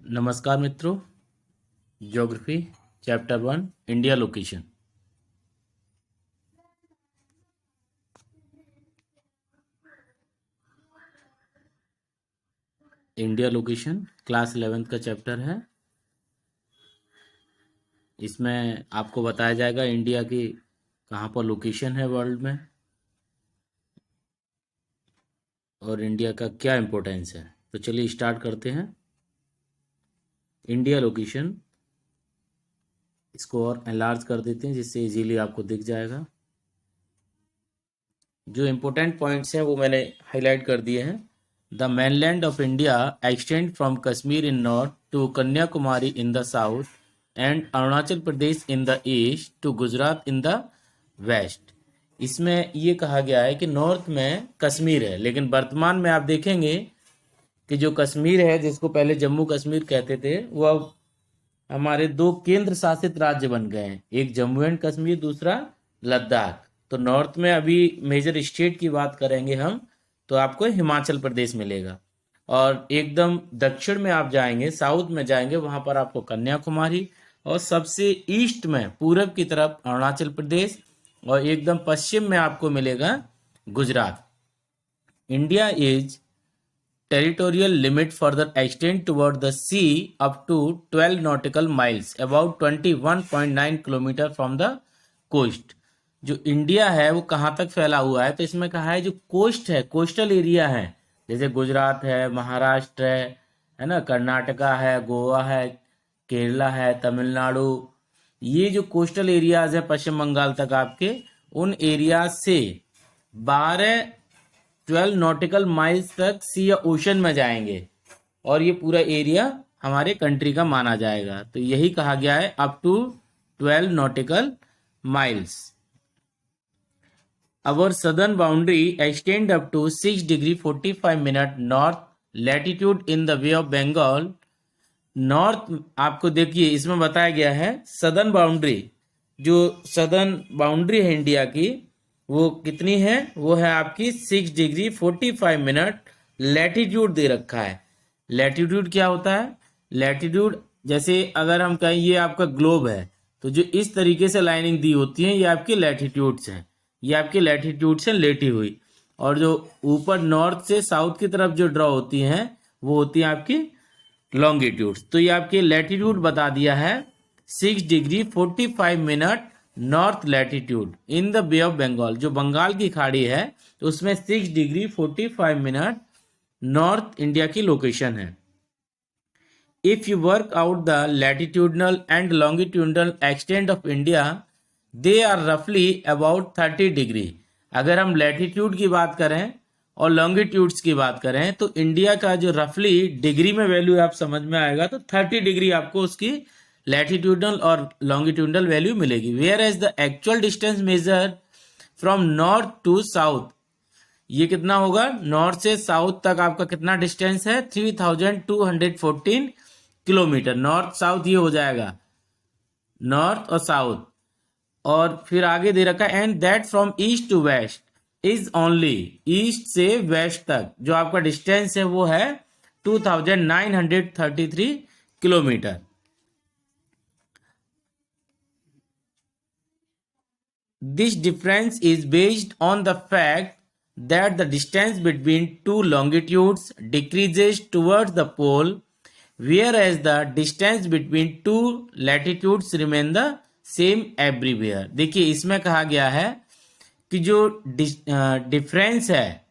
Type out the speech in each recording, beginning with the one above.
नमस्कार मित्रों। Geography chapter 1 India location. India location class 11th का चैप्टर है। इसमें आपको बताया जाएगा इंडिया की कहाँ पर लोकेशन है वर्ल्ड में और इंडिया का क्या इम्पोर्टेंस है। तो चलिए स्टार्ट करते हैं। इंडिया लोकेशन, इसको और एनलार्ज कर देते हैं जिससे इजीली आपको दिख जाएगा। जो इम्पोर्टेंट पॉइंट्स हैं वो मैंने हाईलाइट कर दिए हैं। The mainland of India extend from Kashmir in north to Kanyakumari in the south and Arunachal Pradesh in the east to Gujarat in the west। इसमें ये कहा गया है कि नॉर्थ में कश्मीर है, लेकिन वर्तमान में आप देखेंगे कि जो कश्मीर है, जिसको पहले जम्मू कश्मीर कहते थे, वो अब हमारे दो केंद्र शासित राज्य बन गए हैं, एक जम्मू एंड कश्मीर, दूसरा लद्दाख। तो नॉर्थ में अभी मेजर स्टेट की बात करेंगे हम तो आपको हिमाचल प्रदेश मिलेगा, और एकदम दक्षिण में आप जाएंगे, साउथ में जाएंगे, वहां पर आपको कन्याकुमारी, और सबसे ईस्ट में पूरब की तरफ अरुणाचल प्रदेश, और एकदम पश्चिम में आपको मिलेगा Gujarat. India is territorial limit further extend toward the sea up to 12 nautical miles, about 21.9 kilometre from the coast. जो इंडिया है वो कहाँ तक फैला हुआ है, तो इसमें कहा है जो कोस्ट है, कोस्टल एरिया है, जैसे गुजरात है, महाराष्ट्र है ना, कर्नाटका है, गोवा है, केरला है, तमिलनाडु, ये जो कोस्टल एरियाज है पश्चिम बंगाल तक आपके, उन एरिया से 12 नॉटिकल माइल्स तक सी या ओशन में जाएंगे, और ये पूरा एरिया हमारे कंट्री का माना जाएगा। तो यही कहा गया है, up to 12 nautical miles. Our southern boundary extend up to 6 degree 45 minute north latitude in the bay of Bengal. North आपको देखिए इसमें बताया गया है सदर्न बाउंड्री, जो सदर्न बाउंड्री है इंडिया की, वो कितनी है, वो है आपकी 6 डिग्री 45 मिनट लैटिट्यूड दे रखा है। लैटिट्यूड क्या होता है? लैटिट्यूड, जैसे अगर हम कहें ये आपका ग्लोब है, तो जो इस तरीके से लाइनिंग दी होती है ये आपकी लैटिट्यूड्स हैं, ये आपकी लैटिट्यूड्स हैं लेटी हुई, और जो ऊपर नॉर्थ से साउथ की तरफ जो ड्रॉ होती हैं वो होती है आपकी लॉन्गिट्यूड्स। तो ये आपकी लैटिट्यूड बता दिया है 6 degree 45 minute north latitude in the bay of Bengal, जो बंगाल की खाड़ी है तो उसमें 6 डिग्री 45 मिनट नॉर्थ इंडिया की लोकेशन है। If you work out the latitudinal and longitudinal extent of India, they are रफली अबाउट 30 डिग्री। अगर हम लैटिट्यूड की बात करें और लॉन्गिट्यूड्स की बात करें तो इंडिया का जो रफली डिग्री में वैल्यू आप समझ में आएगा, तो 30 डिग्री आपको उसकी लैटिट्यूडनल और लॉन्गिट्यूडनल वैल्यू मिलेगी। Whereas the actual distance measure from north to south, ये कितना होगा, नॉर्थ से साउथ तक आपका कितना डिस्टेंस है, 3214 किलोमीटर। नॉर्थ साउथ ये हो जाएगा, नॉर्थ और साउथ, और फिर आगे दे रखा है and that from east to west is only, east से वेस्ट तक जो आपका डिस्टेंस है वो है 2933 kilometre. This difference is based on the fact that the distance between two longitudes decreases towards the pole, whereas the distance between two latitudes remain the same everywhere। देखिए इसमें कहा गया है कि जो डिफरेंस है,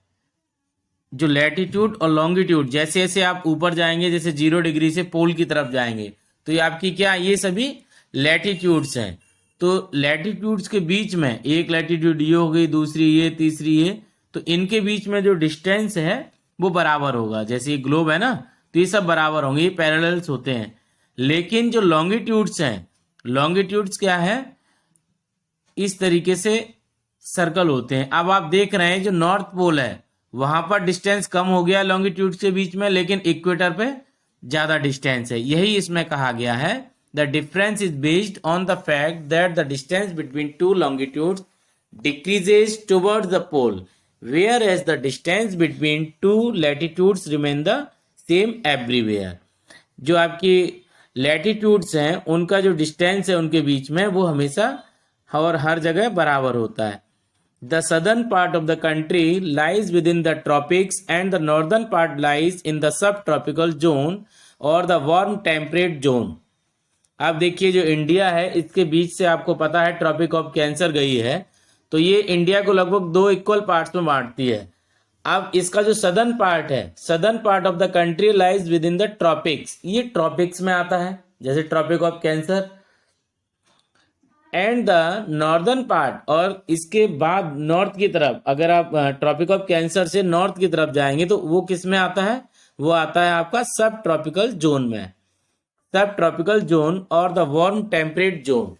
जो लैटिट्यूड और लॉन्गिट्यूड, जैसे जैसे आप ऊपर जाएंगे, जैसे 0 डिग्री से पोल की तरफ जाएंगे, तो ये आपकी क्या, ये सभी लैटिट्यूड्स हैं। तो लैटिट्यूड्स के बीच में एक लैटिट्यूड ये हो गई, दूसरी ये, तीसरी ये, तो इनके बीच में जो डिस्टेंस है वो बराबर होगा। जैसे ये ग्लोब है ना, तो ये सब बराबर होंगे, ये पैरेलल्स होते हैं। लेकिन जो लॉन्गिट्यूड्स हैं, लॉन्गिट्यूड्स क्या है, इस तरीके से सर्कल होते हैं। अब आप देख रहे हैं जो नॉर्थ पोल है वहां पर डिस्टेंस कम हो गया लॉन्गिट्यूड्स के बीच में, लेकिन इक्वेटर पे ज्यादा डिस्टेंस है। यही इसमें कहा गया है, the difference is based on the fact that the distance between two longitudes decreases towards the pole, whereas the distance between two latitudes remain the same everywhere। जो आपकी लैटिट्यूड्स हैं उनका जो डिस्टेंस है उनके बीच में वो हमेशा और हर जगह बराबर होता है। The southern part of the country lies within the tropics and the northern part lies in the sub tropical zone और द वार्म टेम्परेट जोन। आप देखिए जो इंडिया है इसके बीच से आपको पता है ट्रॉपिक ऑफ कैंसर गई है, तो ये इंडिया को लगभग 2 इक्वल पार्ट्स में बांटती है। अब इसका जो सदर्न पार्ट है, southern part of the country lies within the tropics, ये ट्रॉपिक्स में आता है जैसे tropic of Cancer. And the northern part, और इसके बाद नॉर्थ की तरफ अगर आप ट्रॉपिक ऑफ कैंसर से नॉर्थ की तरफ जाएंगे तो वो किस में आता है, वो आता है आपका सब ट्रॉपिकल जोन में, सब ट्रॉपिकल जोन और द वार्म टेम्परेट जोन।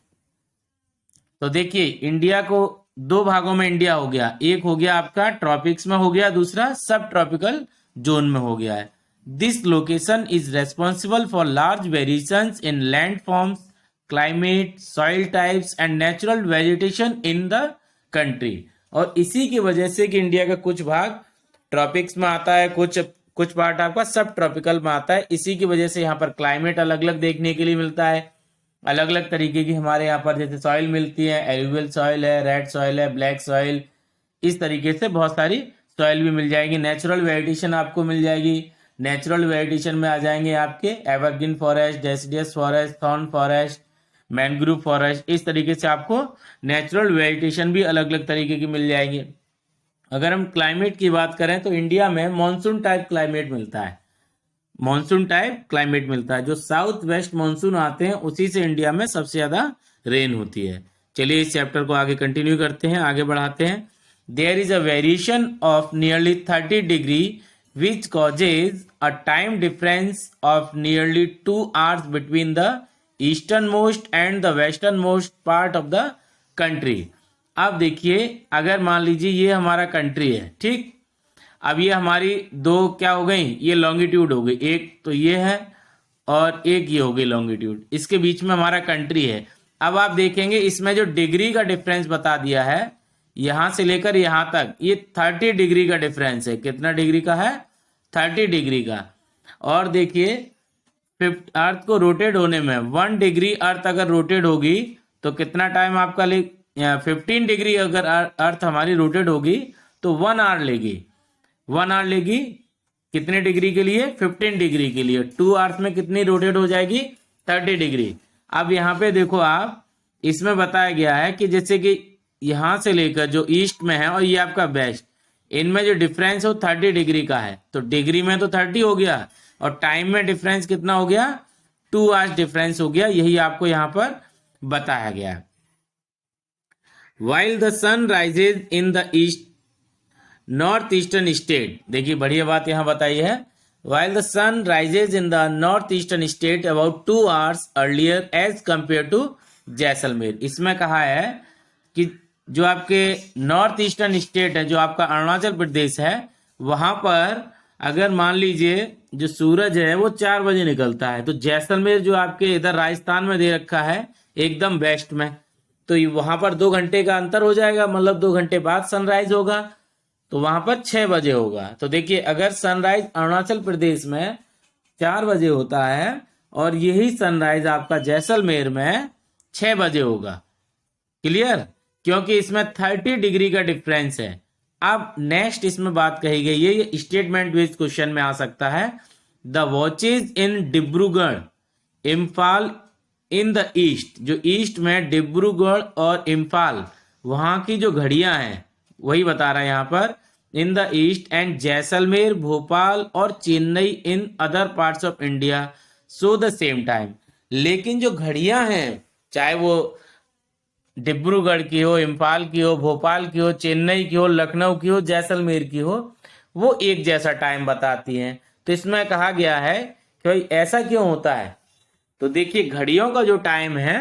तो देखिए इंडिया को 2 भागों में इंडिया हो गया, एक हो गया आपका ट्रॉपिक्स में हो गया, दूसरा सब ट्रॉपिकल जोन में हो गया है। This location is responsible for large variations in land forms, climate, soil types and natural vegetation in the country. और इसी की वजह से कि इंडिया का कुछ भाग ट्रॉपिक्स में आता है, कुछ पार्ट आपका सब ट्रॉपिकल में आता है, इसी की वजह से यहाँ पर क्लाइमेट अलग अलग देखने के लिए मिलता है। अलग अलग तरीके की हमारे यहाँ पर जैसे सॉइल मिलती है, एलुवियल सॉइल है, रेड सॉइल है, ब्लैक सॉइल, इस तरीके से बहुत सारी सॉइल भी मिल जाएगी। नेचुरल वेजिटेशन आपको मिल जाएगी, नेचुरल वेजिटेशन में आ जाएंगे आपके evergreen forest, deciduous forest, thorn forest, mangrove forest, इस तरीके से आपको नेचुरल वेजिटेशन भी अलग अलग तरीके की मिल जाएगी। अगर हम क्लाइमेट की बात करें तो इंडिया में मॉनसून टाइप क्लाइमेट मिलता है, मॉनसून टाइप क्लाइमेट मिलता है। जो साउथ वेस्ट मॉनसून आते हैं उसी से इंडिया में सबसे ज्यादा रेन होती है। चलिए इस चैप्टर को आगे कंटिन्यू करते हैं, आगे बढ़ाते हैं। There is a variation of nearly 30 degree which causes a time difference of nearly 2 hours between the eastern most and the western most part of the country. अब देखिए अगर मान लीजिए ये हमारा कंट्री है, ठीक, अब ये हमारी 2 क्या हो गई, ये लॉन्गिट्यूड हो गई, एक तो ये है और एक ये हो गई लॉन्गिट्यूड, इसके बीच में हमारा कंट्री है। अब आप देखेंगे इसमें जो डिग्री का डिफरेंस बता दिया है यहां से लेकर यहां तक, ये 30 डिग्री का डिफरेंस है। कितना डिग्री का है, 30 डिग्री का। और देखिए अर्थ को रोटेट होने में 1 डिग्री अर्थ अगर रोटेट होगी तो कितना टाइम आपका 15 डिग्री अगर अर्थ हमारी रोटेट होगी तो 1 आवर लेगी, 1 आवर लेगी कितने डिग्री के लिए, 15 डिग्री के लिए। 2 आवर्स में कितनी रोटेट हो जाएगी, 30 डिग्री। अब यहाँ पे देखो आप, इसमें बताया गया है कि जैसे कि यहां से लेकर जो ईस्ट में है और ये आपका वेस्ट, इनमें जो डिफरेंस है वो 30 डिग्री का है, तो डिग्री में तो 30 हो गया और टाइम में डिफरेंस कितना हो गया, 2 आवर्स डिफरेंस हो गया। यही आपको यहाँ पर बताया गया है। While the sun rises in the east north eastern state, देखिए बढ़िया बात यहां बताई है, while the sun rises in the north eastern state about 2 hours earlier as compared to Jaisalmer. इसमें कहा है कि जो आपके नॉर्थ ईस्टर्न स्टेट है, जो आपका अरुणाचल प्रदेश है, वहां पर अगर मान लीजिए जो सूरज है वो 4 बजे निकलता है, तो जैसलमेर जो आपके इधर राजस्थान में दे रखा है एकदम वेस्ट में, तो वहां पर 2 घंटे का अंतर हो जाएगा, मतलब 2 घंटे बाद सनराइज होगा, तो वहां पर 6 बजे होगा। तो देखिए अगर सनराइज अरुणाचल प्रदेश में 4 बजे होता है और यही सनराइज आपका जैसलमेर में 6 बजे होगा। क्लियर, क्योंकि इसमें 30 डिग्री का डिफरेंस है। अब नेक्स्ट इसमें बात कही गई है, ये स्टेटमेंट बेस्ड क्वेश्चन में आ सकता है। The watches in Dibrugarh, Imphal in the east, जो ईस्ट में डिब्रूगढ़ और इम्फाल वहां की जो घड़ियां हैं वही बता रहा है यहाँ पर, in the east and Jaisalmer, Bhopal और Chennai in other parts of India so the same time. लेकिन जो घड़ियां हैं चाहे वो डिब्रूगढ़ की हो, इम्फाल की हो, भोपाल की हो, चेन्नई की हो, लखनऊ की हो, जैसलमेर की हो, वो एक जैसा टाइम बताती हैं। तो इसमें कहा गया है कि भाई ऐसा क्यों होता है, तो देखिए घड़ियों का जो टाइम है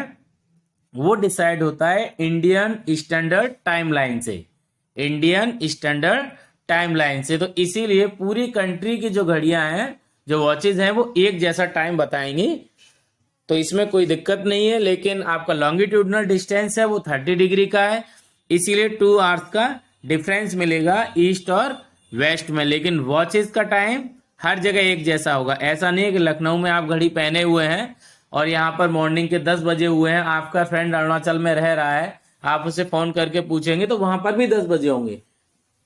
वो डिसाइड होता है इंडियन स्टैंडर्ड टाइमलाइन से, इंडियन स्टैंडर्ड टाइमलाइन से। तो इसीलिए पूरी कंट्री की जो घड़ियां हैं, जो वॉचेज हैं, वो एक जैसा टाइम बताएंगी, तो इसमें कोई दिक्कत नहीं है। लेकिन आपका लॉन्गिट्यूडनल डिस्टेंस है वो 30 डिग्री का है, इसीलिए 2 आवर्स का डिफरेंस मिलेगा ईस्ट और वेस्ट में, लेकिन वॉचेज का टाइम हर जगह एक जैसा होगा। ऐसा नहीं है कि लखनऊ में आप घड़ी पहने हुए हैं और यहाँ पर मॉर्निंग के 10 बजे हुए हैं, आपका फ्रेंड अरुणाचल में रह रहा है, आप उसे फोन करके पूछेंगे तो वहां पर भी 10 बजे होंगे।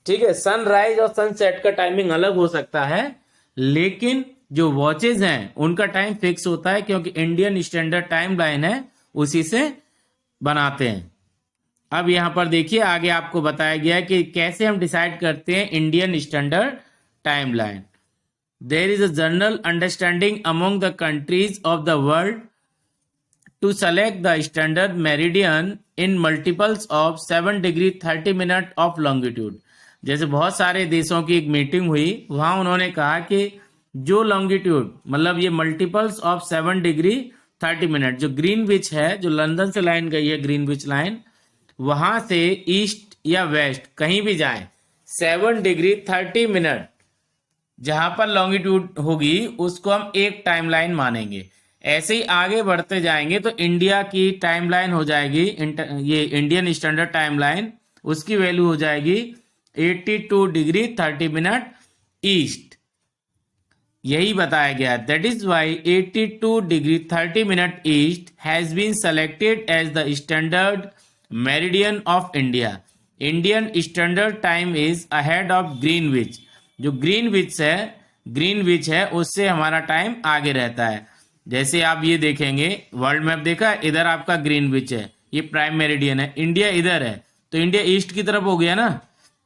ठीक है, सनराइज और सनसेट का टाइमिंग अलग हो सकता है, लेकिन जो वॉचेज हैं उनका टाइम फिक्स होता है, क्योंकि इंडियन स्टैंडर्ड टाइम लाइन है उसी से बनाते हैं। अब यहां पर देखिए आगे आपको बताया गया है कि कैसे हम डिसाइड करते हैं Indian standard time line. There is a general understanding among the countries of the world to select the standard meridian in multiples of 7 degree 30 minute of longitude. जैसे बहुत सारे देशों की एक मीटिंग हुई, वहां उन्होंने कहा कि जो लॉन्गिट्यूड मतलब ये मल्टीपल्स ऑफ 7 डिग्री 30 मिनट, जो ग्रीनविच है, जो लंदन से लाइन गई है ग्रीनविच लाइन, वहां से ईस्ट या वेस्ट कहीं भी जाए 7 डिग्री 30 मिनट जहां पर लॉन्गिट्यूड होगी उसको हम एक टाइमलाइन मानेंगे। ऐसे ही आगे बढ़ते जाएंगे तो इंडिया की टाइमलाइन हो जाएगी, ये इंडियन स्टैंडर्ड टाइमलाइन, उसकी वैल्यू हो जाएगी 82 डिग्री 30 मिनट ईस्ट। यही बताया गया, that is why 82 degree 30 minute east has been selected as the standard meridian of India. Indian standard time is ahead of Greenwich. जो ग्रीनविच है उससे हमारा टाइम आगे रहता है। जैसे आप ये देखेंगे, वर्ल्ड मैप देखा, इधर आपका ग्रीनविच है, ये प्राइम मेरिडियन है, इंडिया इधर है, तो इंडिया ईस्ट की तरफ हो गया ना,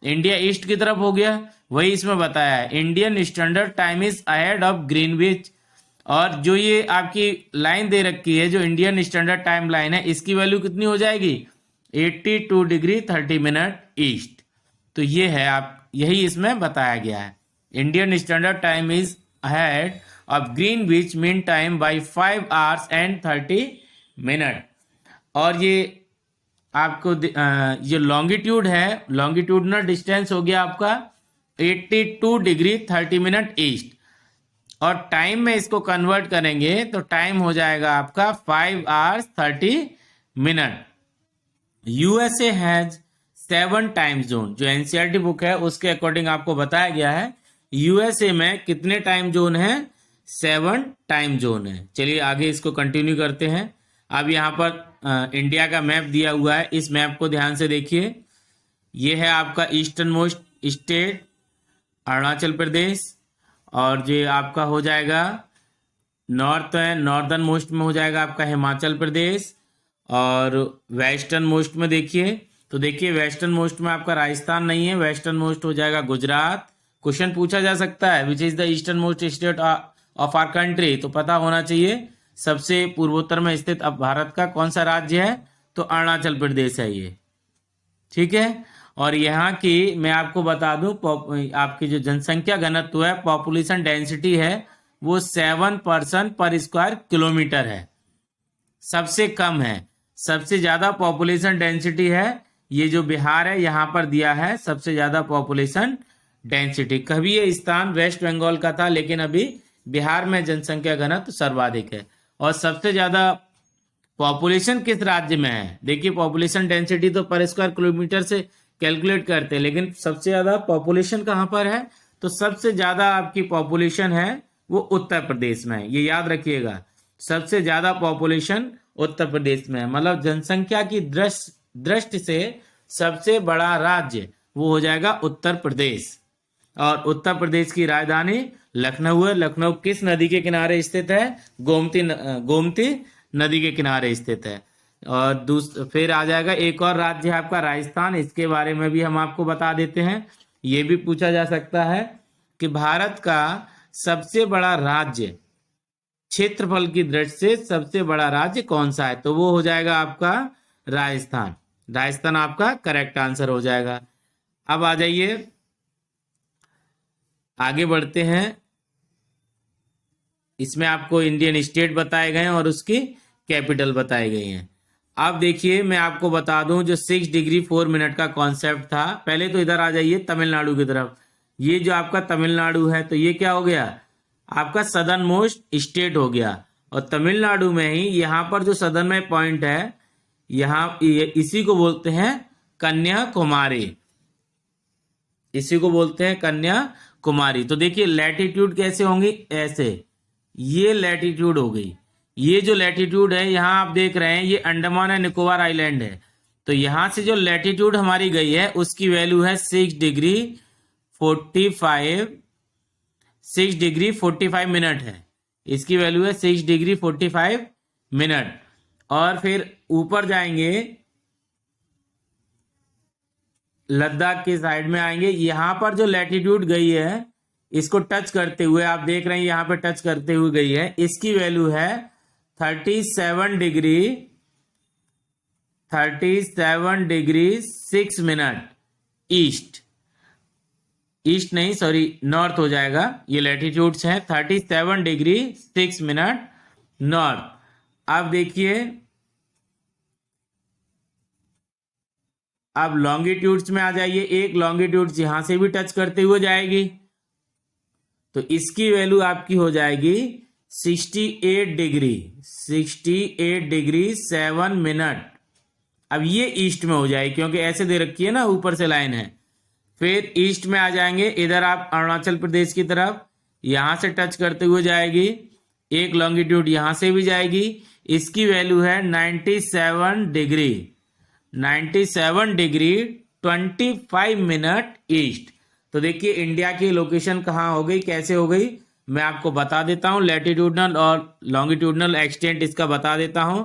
इंडिया ईस्ट की तरफ हो गया। वही इसमें बताया है, Indian standard time is ahead of Greenwich. और जो ये आपकी लाइन दे रखी है, जो इंडियन स्टैंडर्ड टाइम लाइन है, इसकी वैल्यू कितनी हो जाएगी 82 डिग्री 30 मिनट ईस्ट। तो ये है, आप यही इसमें बताया गया है, Indian standard time is ahead of Greenwich mean time by 5 hours and 30 minute. और ये आपको ये लॉन्गिट्यूड है, लॉन्गिट्यूडनल डिस्टेंस हो गया आपका 82 डिग्री 30 मिनट ईस्ट, और टाइम में इसको कन्वर्ट करेंगे तो टाइम हो जाएगा आपका 5 hours 30 minute. USA has 7 time zone. जो एनसीईआरटी बुक है उसके अकॉर्डिंग आपको बताया गया है यूएसए में कितने टाइम जोन है, 7 टाइम जोन है। चलिए आगे इसको कंटिन्यू करते हैं। अब यहाँ पर इंडिया का मैप दिया हुआ है, इस मैप को ध्यान से देखिए। ये है आपका eastern most state Arunachal Pradesh, और जो आपका हो जाएगा नॉर्दर्न मोस्ट में हो जाएगा आपका हिमाचल प्रदेश, और वेस्टर्न मोस्ट में देखिए तो देखिए वेस्टर्न मोस्ट में आपका राजस्थान नहीं है, वेस्टर्न मोस्ट हो जाएगा गुजरात। क्वेश्चन पूछा जा सकता है which is the eastern most state of our country, तो पता होना चाहिए सबसे पूर्वोत्तर में स्थित अब भारत का कौन सा राज्य है, तो अरुणाचल प्रदेश है ये। ठीक है, और यहाँ की मैं आपको बता दूं, आपकी जो जनसंख्या घनत्व है, पॉपुलेशन डेंसिटी है, वो 7 पर्सन पर स्क्वायर किलोमीटर है, सबसे कम है। सबसे ज्यादा पॉपुलेशन डेंसिटी है ये जो बिहार है, यहाँ पर दिया है सबसे ज्यादा पॉपुलेशन डेंसिटी। कभी ये स्थान वेस्ट बंगाल का था, लेकिन अभी बिहार में जनसंख्या घनत्व सर्वाधिक है। और सबसे ज्यादा पॉपुलेशन किस राज्य में है, देखिए पॉपुलेशन डेंसिटी तो पर स्क्वायर किलोमीटर से कैलकुलेट करते हैं, लेकिन सबसे ज्यादा पॉपुलेशन कहां पर है, तो सबसे ज्यादा आपकी पॉपुलेशन है वो उत्तर प्रदेश में है। ये याद रखिएगा, सबसे ज्यादा पॉपुलेशन उत्तर प्रदेश में है, मतलब जनसंख्या की दृष्टि से सबसे बड़ा राज्य वो हो जाएगा उत्तर प्रदेश। और उत्तर प्रदेश की राजधानी लखनऊ है। लखनऊ किस नदी के किनारे स्थित है, गोमती नदी के किनारे स्थित है। और फिर आ जाएगा एक और राज्य है आपका राजस्थान, इसके बारे में भी हम आपको बता देते हैं। ये भी पूछा जा सकता है कि भारत का सबसे बड़ा राज्य, क्षेत्रफल की दृष्टि से सबसे बड़ा राज्य कौन सा है, तो वो हो जाएगा आपका राजस्थान। राजस्थान आपका करेक्ट आंसर हो जाएगा। अब आ जाइए आगे बढ़ते हैं। इसमें आपको इंडियन स्टेट बताए गए हैं और उसकी कैपिटल बताई गई हैं। अब देखिए मैं आपको बता दूं, जो 6 डिग्री 4 मिनट का कॉन्सेप्ट था, पहले तो इधर आ जाइए तमिलनाडु की तरफ। ये जो आपका तमिलनाडु है, तो ये क्या हो गया आपका सदर्न मोस्ट स्टेट हो गया। और तमिलनाडु में ही यहाँ पर जो सदर्न में पॉइंट है, यहाँ इसी को बोलते हैं कन्याकुमारी, इसी को बोलते हैं कन्याकुमारी। कुमारी। तो देखिए लैटिट्यूड कैसे होंगी, ऐसे, ये लैटिट्यूड हो गई। ये जो लैटिट्यूड है यहां आप देख रहे हैं ये अंडमान एंड निकोबार आइलैंड है। तो यहां से जो लैटिट्यूड हमारी गई है उसकी वैल्यू है 6 डिग्री 45 है। इसकी वैल्यू है 6 डिग्री 45। और फिर ऊपर जाएंगे, लद्दाख के साइड में आएंगे, यहां पर जो लैटिट्यूड गई है इसको टच करते हुए आप देख रहे हैं यहां पे टच करते हुए गई है, इसकी वैल्यू है 37 डिग्री 6 ईस्ट नहीं, सॉरी, नॉर्थ हो जाएगा। ये लैटिट्यूड्स हैं 37 डिग्री 6 नॉर्थ। अब देखिए, अब लॉन्गिट्यूड्स में आ जाइए, एक लॉन्गिट्यूड्स यहां से भी टच करते हुए जाएगी, तो इसकी वैल्यू आपकी हो जाएगी 68 डिग्री 7। अब ये ईस्ट में हो जाएगी क्योंकि ऐसे दे रखी है ना, ऊपर से लाइन है। फिर ईस्ट में आ जाएंगे, इधर आप अरुणाचल प्रदेश की तरफ, यहां से टच करते हुए जाएगी, एक लॉन्गिट्यूड यहां से भी जाएगी, इसकी वैल्यू है 97 डिग्री 25 ईस्ट। तो देखिए इंडिया की लोकेशन कहाँ हो गई, कैसे हो गई, मैं आपको बता देता हूं। लैटिट्यूडनल और लॉन्गिट्यूडनल एक्सटेंट इसका बता देता हूं।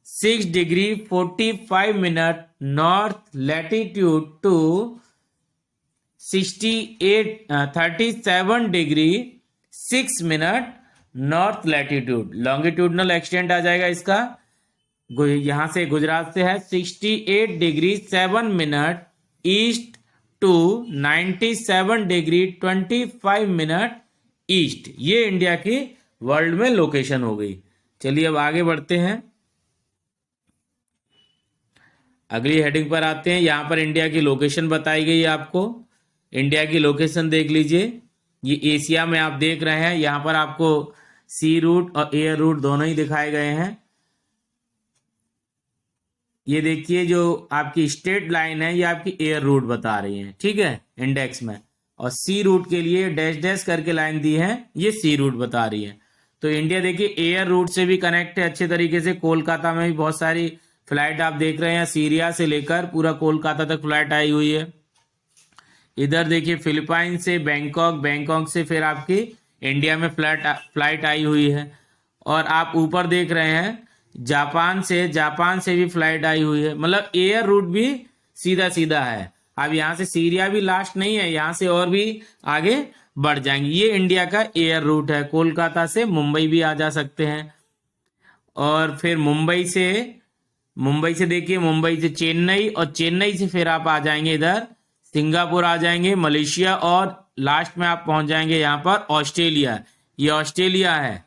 6 degree 45 north latitude to 37 degree 6 north latitude. Longitudinal extent आ जाएगा इसका, यहां से गुजरात से है 68 degree 7 east to 97 degree 25 east. ये इंडिया की वर्ल्ड में लोकेशन हो गई। चलिए अब आगे बढ़ते हैं, अगली हेडिंग पर आते हैं। यहां पर इंडिया की लोकेशन बताई गई है आपको। इंडिया की लोकेशन देख लीजिए, ये एशिया में आप देख रहे हैं, यहां पर आपको सी रूट और एयर रूट दोनों ही दिखाए गए हैं। ये देखिए जो आपकी स्ट्रेट लाइन है ये आपकी एयर रूट बता रही है, ठीक है, इंडेक्स में। और सी रूट के लिए डैश डैश करके लाइन दी है, ये सी रूट बता रही है। तो इंडिया देखिए एयर रूट से भी कनेक्ट है अच्छे तरीके से। कोलकाता में भी बहुत सारी फ्लाइट आप देख रहे हैं, सीरिया से लेकर पूरा कोलकाता तक फ्लाइट आई हुई है। इधर देखिए फिलीपाइन से बैंकॉक, बैंकॉक से फिर आपकी इंडिया में फ्लाइट आई हुई है। और आप ऊपर देख रहे हैं जापान से भी फ्लाइट आई हुई है। मतलब एयर रूट भी सीधा सीधा है। अब यहाँ से सीरिया भी लास्ट नहीं है, यहाँ से और भी आगे बढ़ जाएंगे। ये इंडिया का एयर रूट है। कोलकाता से मुंबई भी आ जा सकते हैं। और फिर मुंबई से देखिए, मुंबई से चेन्नई, और चेन्नई से फिर आप आ जाएंगे इधर सिंगापुर आ जाएंगे, मलेशिया, और लास्ट में आप पहुंच जाएंगे यहाँ पर ऑस्ट्रेलिया। ये ऑस्ट्रेलिया है,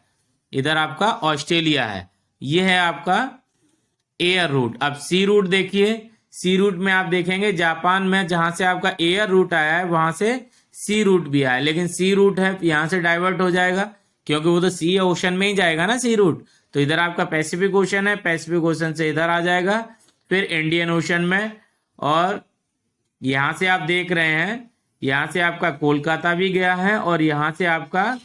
इधर आपका ऑस्ट्रेलिया है। ये है आपका एयर रूट। अब सी रूट देखिए, सी रूट में आप देखेंगे जापान में जहां से आपका एयर रूट आया है वहां से सी रूट भी आया है, लेकिन सी रूट है यहां से डाइवर्ट हो जाएगा क्योंकि वो तो सी ओशन में ही जाएगा ना सी रूट। तो इधर आपका पैसिफिक ओशन है, पैसिफिक ओशन से इधर आ जाएगा, फिर इंडियन ओशन में। और यहां से आप देख रहे हैं, यहां से आपका कोलकाता भी गया है, और यहां से आपका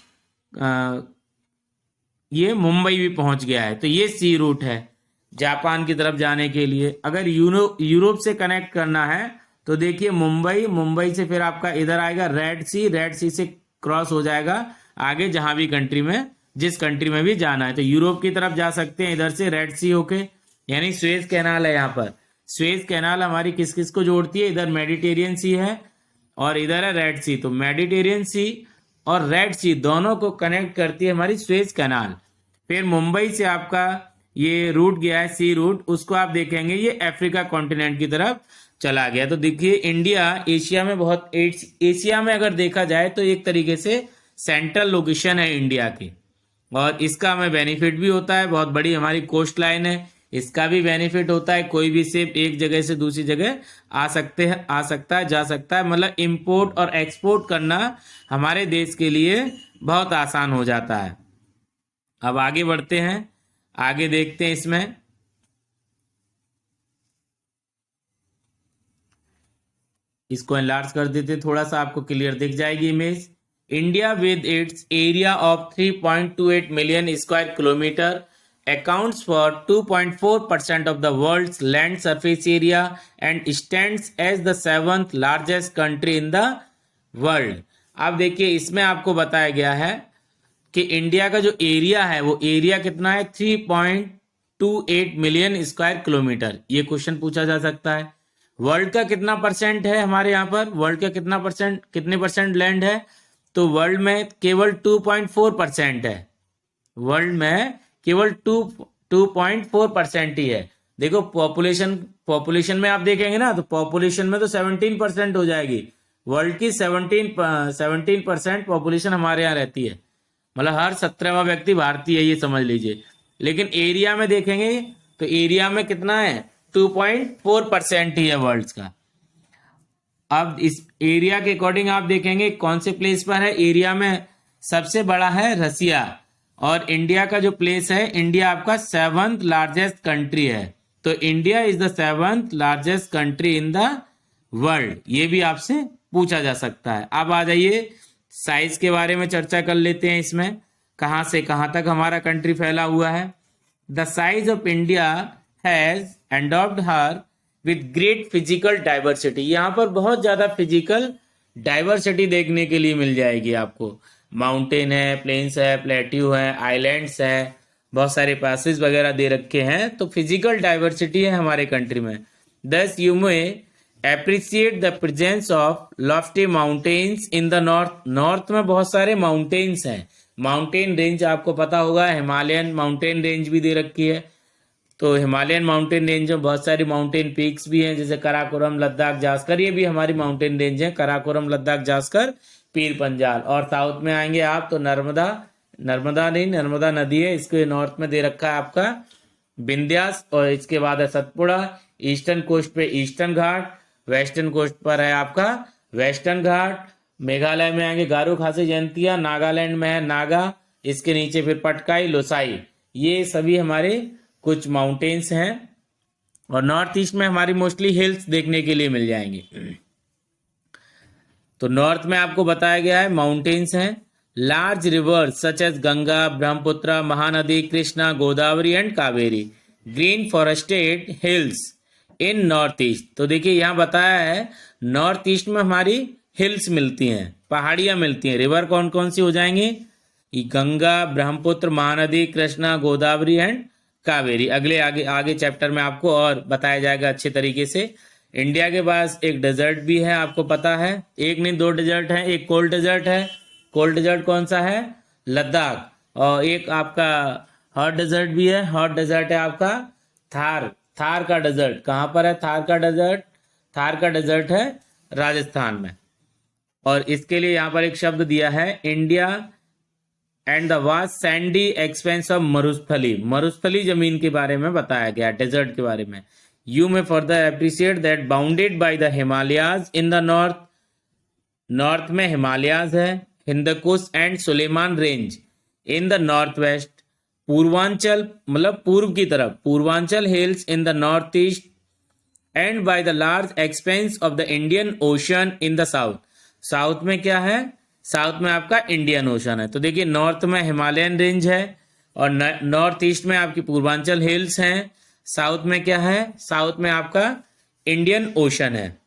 ये मुंबई भी पहुंच गया है। तो ये सी रूट है जापान की तरफ जाने के लिए। अगर यूरोप से कनेक्ट करना है तो देखिए मुंबई से फिर आपका इधर आएगा रेड सी से क्रॉस हो जाएगा आगे जहां भी कंट्री में, जिस कंट्री में भी जाना है। तो यूरोप की तरफ जा सकते हैं इधर से रेड सी होके, यानी स्वेज कैनाल है। यहाँ पर स्वेज कैनाल हमारी किस किस को जोड़ती है, इधर मेडिटेरियन सी है और इधर है रेड सी। तो मेडिटेरियन सी और रेड सी दोनों को कनेक्ट करती है हमारी स्वेज कैनाल। फिर मुंबई से आपका ये रूट गया है सी रूट, उसको आप देखेंगे ये अफ्रीका कॉन्टिनेंट की तरफ चला गया। तो देखिए इंडिया एशिया में अगर देखा जाए तो एक तरीके से सेंट्रल लोकेशन है इंडिया की, और इसका हमें बेनिफिट भी होता है। बहुत बड़ी हमारी कोस्ट लाइन है, इसका भी बेनिफिट होता है। कोई भी शिप एक जगह से दूसरी जगह आ सकता है, जा सकता है। मतलब इंपोर्ट और एक्सपोर्ट करना हमारे देश के लिए बहुत आसान हो जाता है। अब आगे बढ़ते हैं, आगे देखते हैं इसमें। इसको एनलार्ज कर देते थोड़ा सा, आपको क्लियर दिख जाएगी image. India with its area of 3.28 million square kilometre accounts for 2.4% of the world's land surface area and stands as the 7th largest country in the world. अब देखिए इसमें आपको बताया गया है कि इंडिया का जो एरिया है वो एरिया कितना है, 3.28 मिलियन स्क्वायर किलोमीटर। ये क्वेश्चन पूछा जा सकता है। वर्ल्ड का कितना परसेंट है हमारे यहाँ पर, वर्ल्ड का कितने परसेंट लैंड है, तो वर्ल्ड में केवल 2.4% है। वर्ल्ड में केवल 2.4% ही है। देखो पॉपुलेशन में आप देखेंगे ना, तो पॉपुलेशन में तो 17% हो जाएगी। वर्ल्ड की 17% पॉपुलेशन हमारे यहाँ रहती है, मतलब हर 17वां व्यक्ति भारतीय है, ये समझ लीजिए। लेकिन एरिया में देखेंगे तो एरिया में कितना है, 2.4% ही है वर्ल्ड का। अब इस एरिया के अकॉर्डिंग आप देखेंगे कौन से प्लेस पर है। एरिया में सबसे बड़ा है रसिया, और इंडिया का जो प्लेस है, इंडिया आपका 7th लार्जेस्ट कंट्री है। तो India is the 7th largest country in the world, ये भी आपसे पूछा जा सकता है। अब आ जाइए साइज के बारे में चर्चा कर लेते हैं। इसमें कहां से कहां तक हमारा कंट्री फैला हुआ है। The size of India has endowed her with great physical diversity. यहाँ पर बहुत ज्यादा फिजिकल डाइवर्सिटी देखने के लिए मिल जाएगी आपको। माउंटेन है, प्लेन्स है, प्लेट्यू है, आइलैंड्स है, बहुत सारे पैसेज वगैरह दे रखे हैं। तो फिजिकल डाइवर्सिटी है हमारे कंट्री में। दस you may appreciate the presence of Lofty mountains in the north. North में बहुत सारे माउंटेन्स हैं। माउंटेन रेंज आपको पता होगा, हिमालयन माउंटेन रेंज भी दे रखी है। तो हिमालयन माउंटेन रेंज में बहुत सारी माउंटेन पीक्स भी हैं, जैसे कराकोरम, लद्दाख, जास्कर, ये भी हमारी माउंटेन रेंज है। कराकोरम, लद्दाख, जास्कर, पीर पंजाल। और साउथ में आएंगे आप तो नर्मदा नदी है, इसके नॉर्थ में दे रखा है आपका विंध्यास, और इसके बाद है सतपुड़ा। ईस्टर्न कोस्ट पे ईस्टर्न घाट, वेस्टर्न कोस्ट पर है आपका वेस्टर्न घाट। मेघालय में आएंगे गारो खासी जयंतिया, नागालैंड में है नागा, इसके नीचे फिर पटकाई, लोसाई। ये सभी हमारे कुछ माउंटेन्स हैं। और नॉर्थ ईस्ट में हमारी मोस्टली हिल्स देखने के लिए मिल जाएंगे। तो नॉर्थ में आपको बताया गया है माउंटेन्स हैं। Large rivers such as Ganga, Brahmaputra, Mahanadi, Krishna, Godavari and Kaveri. Green forested hills in north east. तो देखिए यहाँ बताया है नॉर्थ ईस्ट में हमारी हिल्स मिलती हैं, पहाड़ियां मिलती हैं। रिवर कौन कौन सी हो जाएंगी, गंगा, ब्रह्मपुत्र, महानदी, कृष्णा, गोदावरी एंड कावेरी। आगे चैप्टर में आपको और बताया जाएगा अच्छे तरीके से। इंडिया के पास एक डेजर्ट भी है, आपको पता है। एक नहीं, 2 डेजर्ट हैं। एक कोल्ड डेजर्ट है। कोल्ड डेजर्ट कौन सा है, लद्दाख। और एक आपका हॉट डेजर्ट भी है। हॉट डेजर्ट है आपका थार का डेजर्ट। कहाँ पर है थार का डेजर्ट, थार का डेजर्ट है राजस्थान में। और इसके लिए यहाँ पर एक शब्द दिया है, India and the vast sandy expanse of Marusthali. Marusthali जमीन के बारे में बताया गया, डेजर्ट के बारे में। You may further appreciate that bounded by the Himalayas in the north. North में हिमालयाज है, Hindukush and Sulaiman range in the north west. Purvanchal मतलब पूर्व की तरफ, Purvanchal hills in the north east and by the large expanse of the Indian Ocean in the south. South में क्या है, south में आपका इंडियन ओशन है। तो देखिए नॉर्थ में हिमालयन रेंज है, और नॉर्थ ईस्ट में आपकी पूर्वांचल हिल्स हैं। साउथ में क्या है, साउथ में आपका इंडियन ओशन है।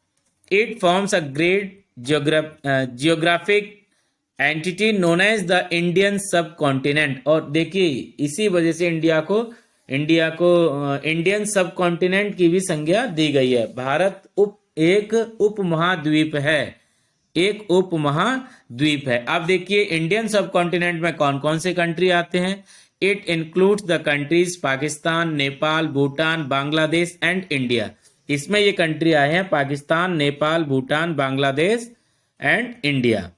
It forms a great geographic entity known as the Indian subcontinent. और देखिए इसी वजह से इंडिया को इंडियन सब कॉन्टिनेंट की भी संज्ञा दी गई है। भारत एक उप महाद्वीप है, एक उप महाद्वीप है। अब देखिए इंडियन सब कॉन्टिनेंट में कौन कौन से कंट्री आते हैं। It includes the countries Pakistan, Nepal, Bhutan, Bangladesh and India. इसमें ये कंट्री आए हैं Pakistan, Nepal, Bhutan, Bangladesh and India.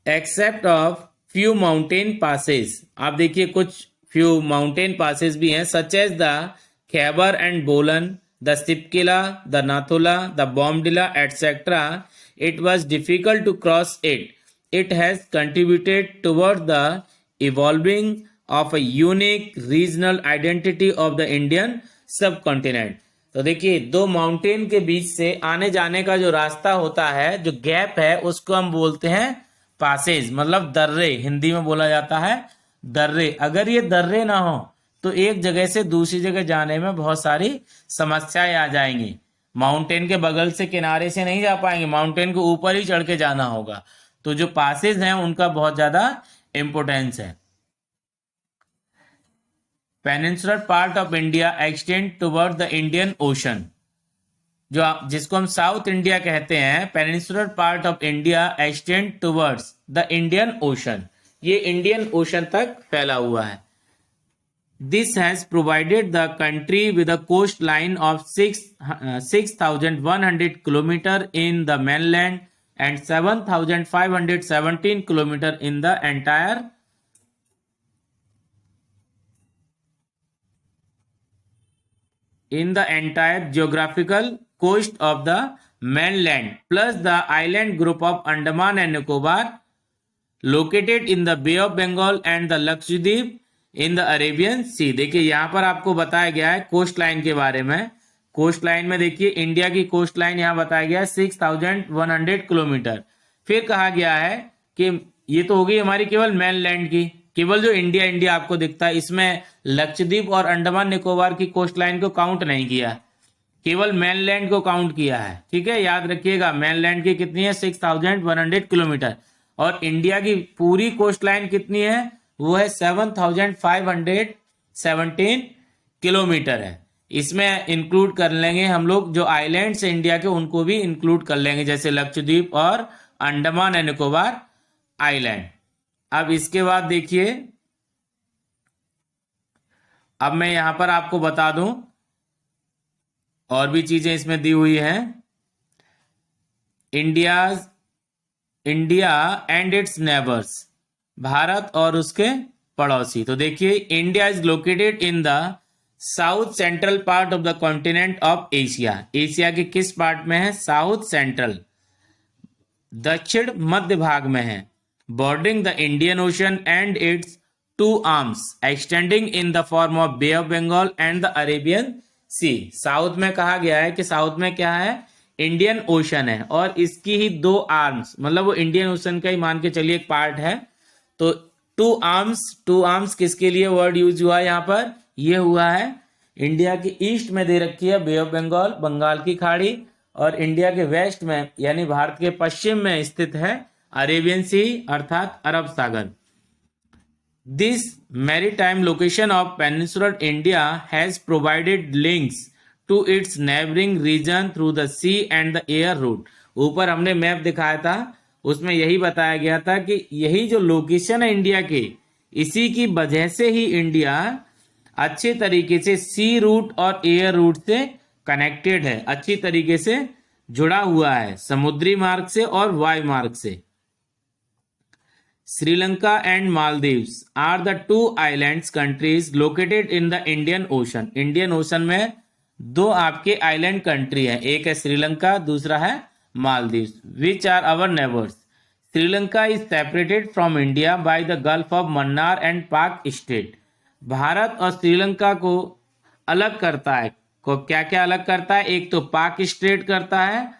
Except of few mountain passes. आप देखिए कुछ फ्यू माउंटेन पासेस भी हैं, such as the Khyber and Bolan, the Sipkila, the Nathula, the Bombdilla, etc. It was difficult to cross it. It has contributed toward the evolving of a unique regional identity of the Indian subcontinent. तो देखिए दो mountain के बीच से आने जाने का जो रास्ता होता है, जो गैप है, उसको हम बोलते हैं पासेज, मतलब दर्रे, हिंदी में बोला जाता है दर्रे। अगर ये दर्रे ना हो तो एक जगह से दूसरी जगह जाने में बहुत सारी समस्याएं आ जाएंगी। माउंटेन के बगल से किनारे से नहीं जा पाएंगे, माउंटेन के ऊपर ही चढ़ के जाना होगा। तो जो पासेज हैं उनका बहुत ज्यादा इंपोर्टेंस है। Peninsular part of India extend toward the Indian ocean, जिसको हम साउथ इंडिया कहते हैं, peninsular part of India extend towards the Indian ocean, ये इंडियन ओशन तक फैला हुआ है। This has provided the country with a coast line of 6,100 kilometre in the mainland and 7,517 kilometer in the entire geographical coast of the mainland, plus the island group of Andaman and Nicobar located in the Bay of Bengal and the Lakshadweep in the Arabian Sea। देखिए यहाँ पर आपको बताया गया है coast line के बारे में। कोस्ट लाइन में देखिए इंडिया की कोस्ट लाइन यहाँ बताया गया है 6,100 किलोमीटर। फिर कहा गया है कि ये तो हो गई हमारी केवल मेनलैंड की, केवल जो इंडिया इंडिया आपको दिखता है, इसमें लक्षद्वीप और अंडमान निकोबार की कोस्ट लाइन को काउंट नहीं किया, केवल मेनलैंड को काउंट किया है। ठीक है, याद रखिएगा मेनलैंड की कितनी है 6,100 किलोमीटर, और इंडिया की पूरी कोस्ट लाइन कितनी है, वो है 7,517 किलोमीटर है। इसमें इंक्लूड कर लेंगे हम लोग जो आइलैंड्स इंडिया के, उनको भी इंक्लूड कर लेंगे, जैसे लक्षद्वीप और अंडमान एंड निकोबार आइलैंड। अब इसके बाद देखिए, अब मैं यहां पर आपको बता दूं और भी चीजें इसमें दी हुई हैं। India and it's neighbours, Bharat और उसके पड़ोसी। तो देखिए India is located in the south central part of the continent of Asia. Asia के किस पार्ट में है, साउथ सेंट्रल, दक्षिण मध्य भाग में है। Bordering the Indian ocean and its two arms extending in the form of bay of Bengal and the Arabian sea. South में कहा गया है कि साउथ में क्या है, इंडियन ओशन है, और इसकी ही दो आर्म्स, मतलब वो इंडियन ओशन का ही मान के चलिए एक पार्ट है। तो टू आर्म्स किसके लिए वर्ड यूज हुआ है यहाँ पर, ये हुआ है इंडिया के ईस्ट में दे रखी है बे ऑफ बंगाल, बंगाल की खाड़ी, और इंडिया के वेस्ट में यानी भारत के पश्चिम में स्थित है अरेबियन सी अर्थात अरब सागर। This maritime location of peninsular India has provided links to its neighbouring region through the sea and the air route. ऊपर हमने मैप दिखाया था, उसमें यही बताया गया था कि यही जो लोकेशन है इंडिया के, इसी की वजह से ही इंडिया अच्छे तरीके से सी रूट और एयर रूट से कनेक्टेड है, अच्छी तरीके से जुड़ा हुआ है समुद्री मार्ग से और वायु मार्ग से। Sri Lanka and Maldives are the two islands countries located in the Indian ocean. Indian ocean में दो आपके आइलैंड कंट्री है, एक है श्रीलंका, दूसरा है Maldives, which are our neighbours. Sri Lanka is separated from India by the gulf of Mannar and Palk strait. Bharat और श्रीलंका को अलग करता है, को क्या क्या अलग करता है, एक तो पाक स्ट्रेट करता है,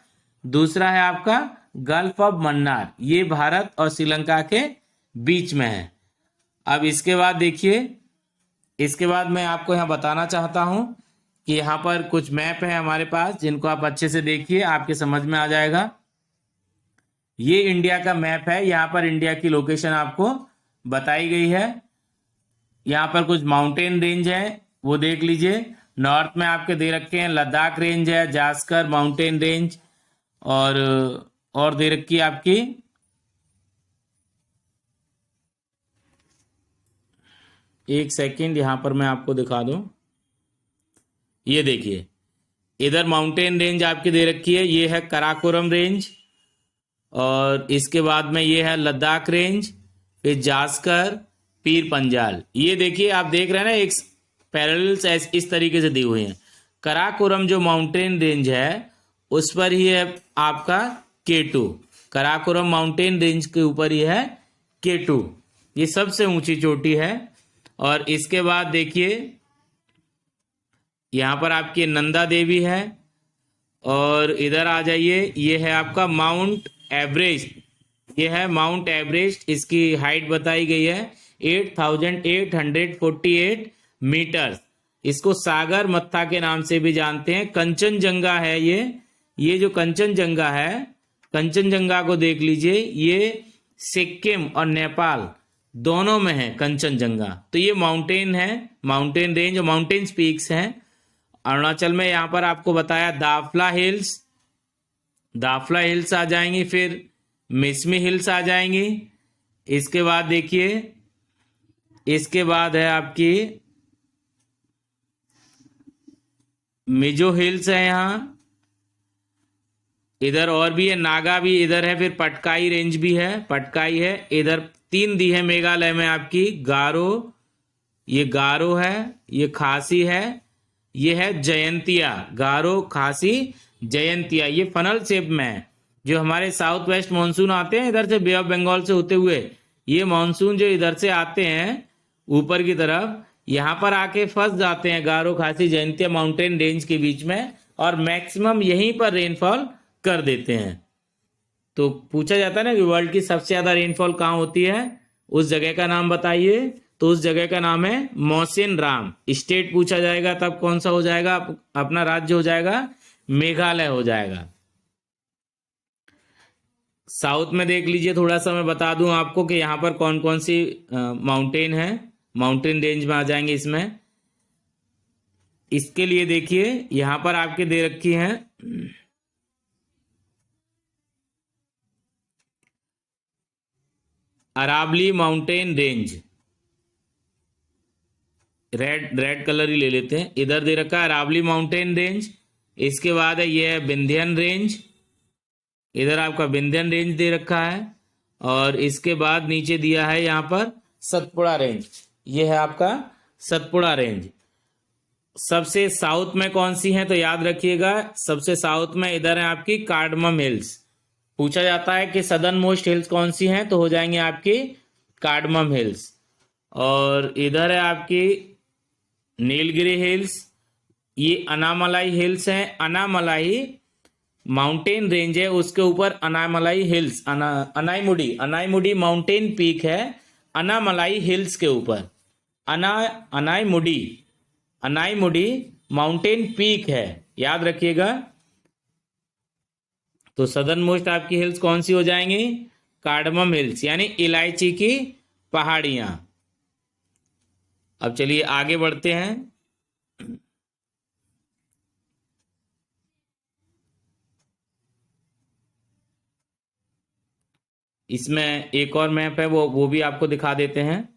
दूसरा है आपका गल्फ ऑफ मन्नार, ये भारत और श्रीलंका के बीच में है। अब इसके बाद देखिए, इसके बाद मैं आपको यहाँ बताना चाहता हूं कि यहाँ पर कुछ मैप है हमारे पास, जिनको आप अच्छे से देखिए, आपके समझ में आ जाएगा। ये इंडिया का मैप है, यहाँ पर इंडिया की लोकेशन आपको बताई गई है। यहाँ पर कुछ माउंटेन रेंज है, वो देख लीजिए। नॉर्थ में आपके दे रखे हैं लद्दाख रेंज है, जास्कर माउंटेन रेंज, और दे रखी है आपकी एक सेकंड, यहां पर मैं आपको दिखा दूं। ये देखिए इधर माउंटेन रेंज आपकी दे रखी है, ये है कराकोरम रेंज, और इसके बाद में ये है लद्दाख रेंज, फिर जास्कर, पीर पंजाल। ये देखिए आप देख रहे हैं ना, एक पैरेलल्स इस तरीके से दी हुई हैं। कराकोरम जो माउंटेन रेंज है उस पर ही है आपका K2, कराकोरम माउंटेन रेंज के ऊपर ही है K2, ये सबसे ऊंची चोटी है। और इसके बाद देखिए यहाँ पर आपकी नंदा देवी है। और इधर आ जाइए, ये है आपका माउंट एवरेस्ट। ये है माउंट एवरेस्ट, इसकी हाइट बताई गई है 8848 मीटर। इसको सागर मत्था के नाम से भी जानते हैं। कंचनजंगा है ये जो कंचनजंगा है, कंचनजंगा को देख लीजिए, ये सिक्किम और नेपाल दोनों में है कंचनजंगा। तो ये माउंटेन है, माउंटेन रेंज और माउंटेन पीक्स हैं। अरुणाचल में यहाँ पर आपको बताया दाफला हिल्स, दाफला हिल्स आ जाएंगी, फिर मिसमी हिल्स आ जाएंगी। इसके बाद देखिए, इसके बाद है आपकी मिजो हिल्स है यहाँ। इधर और भी है, नागा भी इधर है, फिर पटकाई रेंज भी है, पटकाई है इधर। 3 दी है मेघालय में आपकी, गारो, ये गारो है, ये खासी है, ये है जयंतिया। गारो, खासी, जयंतिया, ये फनल शेप में है। जो हमारे साउथ वेस्ट मानसून आते हैं इधर से बे ऑफ बंगाल से होते हुए, ये मानसून जो इधर से आते हैं ऊपर की तरफ, यहाँ पर आके फंस जाते हैं गारो, खासी, जयंतिया माउंटेन रेंज के बीच में, और मैक्सिमम यहीं पर रेनफॉल कर देते हैं। तो पूछा जाता है ना कि वर्ल्ड की सबसे ज्यादा रेनफॉल कहाँ होती है, उस जगह का नाम बताइए। तो उस जगह का नाम है मौसिन राम। स्टेट पूछा जाएगा तब कौन सा हो जाएगा, अपना राज्य हो जाएगा मेघालय हो जाएगा। साउथ में देख लीजिए, थोड़ा सा मैं बता दूं आपको कि यहाँ पर कौन कौन सी माउंटेन है, माउंटेन रेंज में आ जाएंगे इसमें। इसके लिए देखिए यहाँ पर आपके दे रखी हैं Aravalli mountain range, red colour ही ले लेते हैं। इधर दे रखा है अरावली माउंटेन रेंज। इसके बाद है ये है विंध्यन रेंज, इधर आपका विंध्यन रेंज दे रखा है। और इसके बाद नीचे दिया है यहाँ पर सतपुड़ा रेंज, ये है आपका सतपुड़ा रेंज। सबसे साउथ में कौन सी है तो याद रखिएगा, सबसे साउथ में इधर है आपकी कार्डमम हिल्स। पूछा जाता है कि सदर्न मोस्ट हिल्स कौन सी हैं, तो हो जाएंगे आपकी कार्डमम हिल्स। और इधर है आपकी नीलगिरी हिल्स, ये अनामलाई हिल्स हैं। अनामलाई माउंटेन रेंज है, उसके ऊपर Anamalai hills, Anaimudi mountain peak है अनामलाई हिल्स के ऊपर। अनाईमुडी माउंटेन पीक है, याद रखिएगा। तो सदर्न मोस्ट आपकी हिल्स कौन सी हो जाएंगी, कार्डमम हिल्स, यानी इलायची की पहाड़ियां। अब चलिए आगे बढ़ते हैं। इसमें एक और मैप है, वो भी आपको दिखा देते हैं।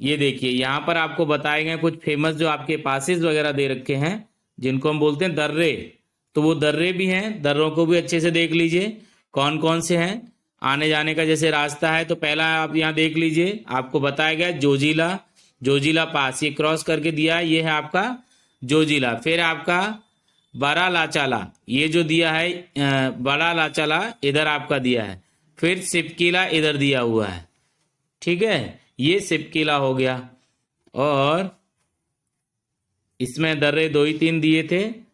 ये देखिए यहाँ पर आपको बताए गए कुछ फेमस जो आपके पासेस वगैरह दे रखे हैं, जिनको हम बोलते हैं दर्रे। तो वो दर्रे भी हैं, दर्रों को भी अच्छे से देख लीजिए कौन कौन से हैं। आने जाने का जैसे रास्ता है, तो पहला आप यहाँ देख लीजिए, आपको बताया गया जोजिला पास, ये क्रॉस करके दिया है, ये है आपका जोजिला। फिर आपका बड़ा लाचाला, ये जो दिया है बड़ा लाचाला इधर आपका दिया है। फिर सिपकीला इधर दिया हुआ है, ठीक है, ये सिपकीला हो गया। और इसमें दर्रे 2 ही 3 दिए थे।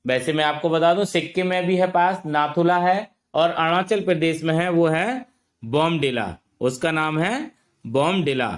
वैसे मैं आपको बता दूं, सिक्किम में भी है पास, नाथुला है, और अरुणाचल प्रदेश में है वो है बॉमडिला, उसका नाम है बॉमडिला।